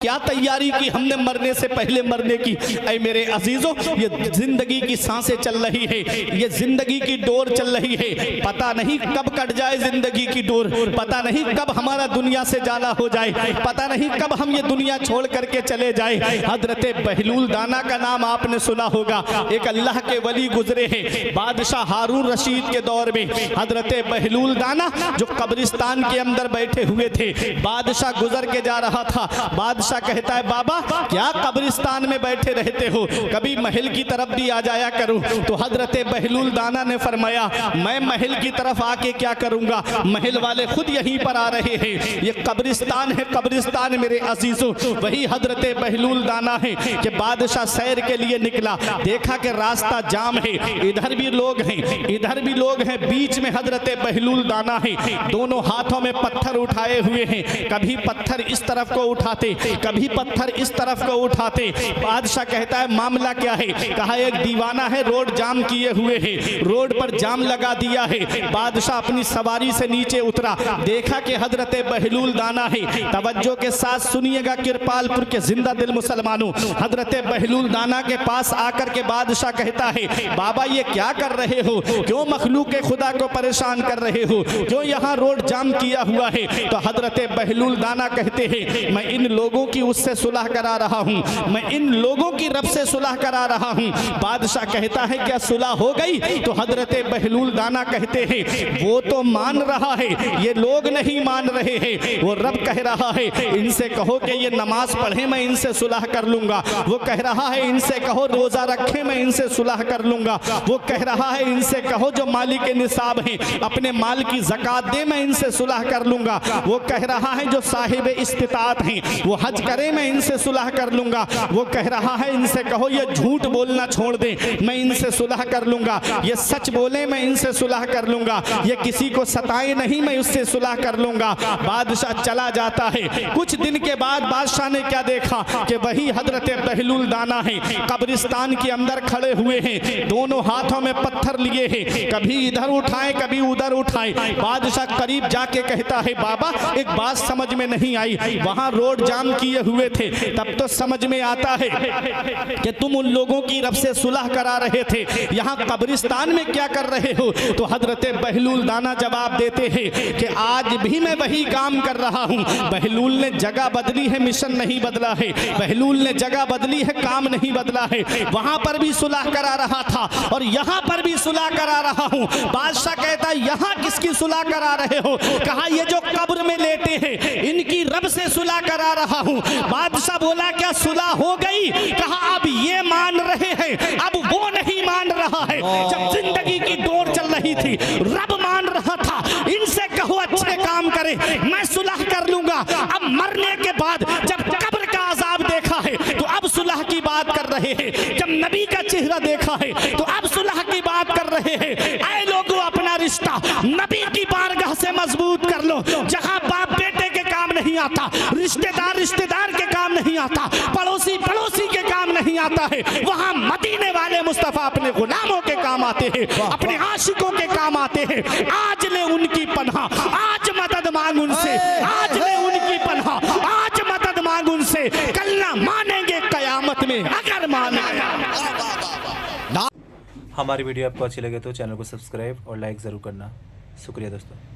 क्या तैयारी की हमने मरने से पहले मरने की। ऐ मेरे अजीजों, ये जिंदगी की सांसें चल रही है, ये जिंदगी की डोर चल रही है, पता नहीं कब कट जाए जिंदगी की डोर, पता नहीं कब हमारा दुनिया से जाना हो जाए, पता नहीं कब हम ये दुनिया छोड़ करके चले जाए। हजरत बहलूल दाना का नाम आपने सुना होगा, एक अल्लाह के वली गुजरे हैं बादशाह हारून रशीद के दौर में। हजरत बहलूल दाना जो कब्रिस्तान के अंदर बैठे हुए थे, बादशाह गुजर के जा रहा था। बादशाह कहता है, बाबा क्या कब्रिस्तान में बैठे रहते हो, कभी महल की तरफ भी आ जाया करो। तो हजरत बहलूल दाना ने फरमाया, मैं महल की तरफ आके क्या करूंगा, महल वाले खुद यहीं पर आ रहे हैं, ये कब्रिस्तान है कब्रिस्तान मेरे अजीजों। वही हजरत बहलूल दाना है कि बादशाह सैर के लिए निकला, देखा कि रास्ता जाम है, इधर भी लोग हैं इधर भी लोग हैं, बीच में हजरत बहलूल दाना है, दोनों हाथों में पत्थर उठाए हुए हैं, कभी पत्थर इस तरफ को उठाते, कभी पत्थर इस तरफ को उठाते। बादशाह कहता है, मामला क्या है? कहा, एक दीवाना है, रोड जाम किए हुए है, रोड पर जाम लगा दिया है। बादशाह अपनी सवारी से नीचे उतरा, देखा कि हजरत बहलूल दाना है। तवज्जो के साथ सुनिएगा कृपालपुर के जिंदा दिल मुसलमानों, हजरत बहलूल दाना के पास आकर के बादशाह कहता है, बाबा ये क्या कर रहे हो, क्यों मखलूक खुदा को परेशान कर रहे हो, क्यों यहाँ रोड जाम किया हुआ है? तो हजरत बहलूल दाना कहते हैं, मैं इन लोगों की उससे सुलह करा रहा हूँ, मैं इन लोगों की रब से सुलह करा रहा हूँ। बादशाह कहता है, क्या सुलह हो गई? तो हजरत बहलूल दाना कहते हैं, वो तो मान रहा है, ये लोग नहीं मान रहे हैं, वो रब कह रहा है इनसे कहो कि ये नमाज पढ़े, मैं इनसे सुलह कर लूंगा। वो कह रहा है इनसे कहो रोजा रखे, मैं इनसे सुलह कर लूंगा। वो कह रहा है इनसे कहो जो मालिक निसाब है अपने माल की ज़कात दे, मैं इनसे सुलह कर लूंगा। वो कह रहा है जो साहिब इस्तिताअत हैं वो हज करे, मैं इनसे सुलह कर लूंगा। वो कह रहा है इनसे कहो ये झूठ बोलना छोड़ दे, मैं इनसे सुलह कर लूंगा। ये सच बोले, मैं इनसे सुलह कर लूंगा। ये किसी को सताए नहीं, मैं उससे सुलह कर लूंगा। बादशाह चला जाता है। कुछ दिन के बाद बादशाह ने क्या देखा कि वही हजरत बहलूल दाना है, कब्रिस्तान के अंदर खड़े हुए हैं, दोनों हाथों में पत्थर लिए हैं, कभी इधर उठाए कभी उधर उठाए। बादशाह करीब जाके कहता है, बाबा एक बात समझ में नहीं आई, वहां रोड जाम किए हुए थे, तब तो समझ में आता है कि तुम उन लोगों की रब से सुलह करा रहे थे, यहाँ कब्रिस्तान में क्या कर रहे हो? तो हजरत बहलूल दाना जवाब देते हैं कि आज भी मैं वही काम कर रहा हूँ। बहलूल ने जगह बदली है, मिशन नहीं बदला है। बहलूल ने जगह बदली है, काम नहीं बदला है। वहां पर भी सुलह करा रहा था और यहाँ पर भी सुलह करा रहा हूँ। बादशाह कहता है, यहाँ किसकी सुलह करा रहे हो? कहा, ये जो कब्र में लेटे हैं इनकी रब से सुलह करा रहा हूँ। बादशाह बोला, क्या सुलह हो गई? कहा, अब ये मान रहे हैं, अब वो नहीं मान रहा है। जब जिंदगी की दौड़ चल रही थी रब मान रहा था, इनसे कहो अच्छे काम करे, मैं सुलह कर लूंगा। अब मरने के बाद जब कब्र का अजाब देखा है तो अब सुलह की बात कर रहे हैं, जब नबी का चेहरा देखा है तो अब सुलह की बात कर रहे हैं। ऐ लोगों, अपना रिश्ता नबी की बारगाह से मजबूत कर लो। जहां बाप बेटे के काम नहीं आता, रिश्तेदार रिश्तेदार के काम नहीं आता, पड़ोसी पड़ोसी के काम नहीं आता है, वहां मदीने वाले मुस्तफा अपने गुलामों के काम आते हैं, अपने आशिकों के काम आते हैं। आज ले उनकी पनाह, आज मदद मांग उनसे, आज ले उनकी पनाह, आज मदद मांग उनसे। कल ना मानेंगे कयामत में अगर माने। हमारी वीडियो आपको अच्छी लगे तो चैनल को सब्सक्राइब और लाइक ज़रूर करना। शुक्रिया दोस्तों।